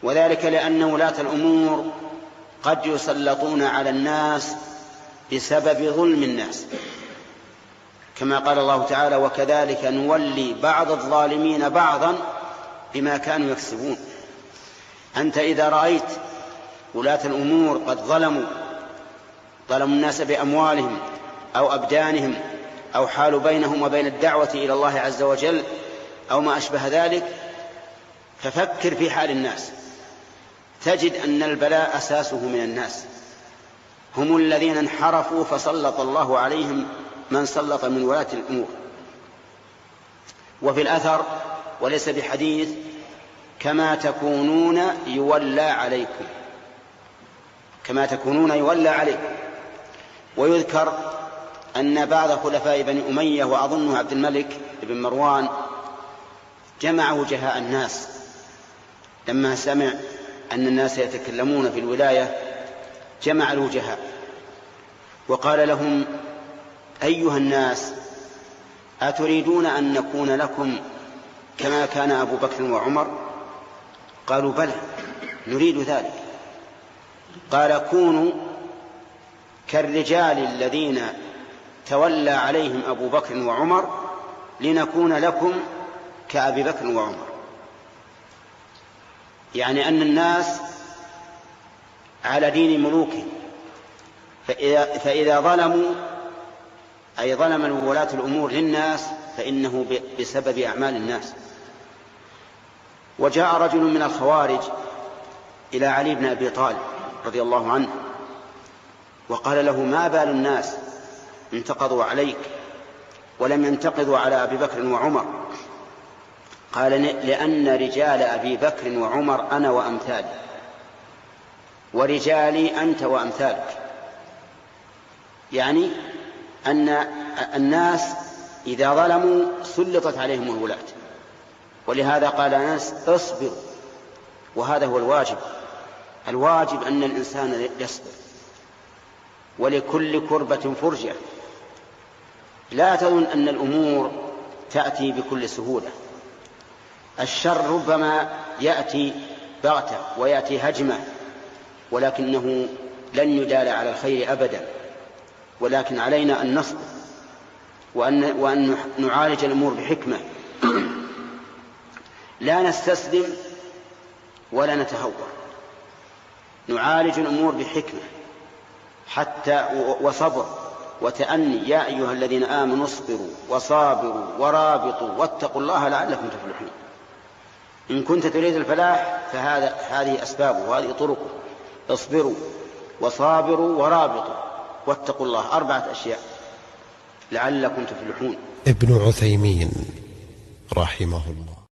وذلك لأن ولاة الأمور قد يسلطون على الناس بسبب ظلم الناس، كما قال الله تعالى: وكذلك نولي بعض الظالمين بعضا بما كانوا يكسبون. أنت إذا رأيت ولاة الأمور قد ظلموا الناس بأموالهم أو أبدانهم، أو حالوا بينهم وبين الدعوة إلى الله عز وجل أو ما أشبه ذلك، ففكر في حال الناس، تجد أن البلاء أساسه من الناس، هم الذين انحرفوا فسلط الله عليهم من سلط من ولاة الأمور. وفي الأثر وليس بحديث: كما تكونون يولى عليكم، كما تكونون يولى عليكم. ويذكر أن بعض خلفاء بني أمية، وأظنه عبد الملك بن مروان، جمع وجهاء الناس لما سمع أن الناس يتكلمون في الولاية، جمع الوجهاء وقال لهم: أيها الناس، أتريدون أن نكون لكم كما كان أبو بكر وعمر؟ قالوا: بلى، نريد ذلك. قال: كونوا كالرجال الذين تولى عليهم أبو بكر وعمر لنكون لكم كأبي بكر وعمر. يعني أن الناس على دين ملوكهم، فإذا ظلموا أي ظلم ولاة الأمور للناس فإنه بسبب أعمال الناس. وجاء رجل من الخوارج إلى علي بن أبي طالب رضي الله عنه وقال له: ما بال الناس انتقضوا عليك ولم ينتقضوا على أبي بكر وعمر؟ قال: لأن رجال أبي بكر وعمر أنا وأمثالي، ورجالي أنت وأمثالك. يعني أن الناس إذا ظلموا سلطت عليهم الولاة، ولهذا قال أنس: اصبر. وهذا هو الواجب أن الإنسان يصبر، ولكل كربة فرجة. لا تظن أن الأمور تأتي بكل سهولة، الشر ربما يأتي بغتة ويأتي هجمة، ولكنه لن يدال على الخير أبدا. ولكن علينا أن نصبر وأن نعالج الأمور بحكمة، لا نستسلم ولا نتهور، نعالج الأمور بحكمة حتى وصبر وتأني. يا أيها الذين آمنوا اصبروا وصابروا ورابطوا واتقوا الله لعلكم تفلحون. إن كنت تريد الفلاح فهذه أسبابه وهذه طرقه: اصبروا وصابروا ورابطوا واتقوا الله، 4 أشياء لعلكم تفلحون. ابن عثيمين رحمه الله.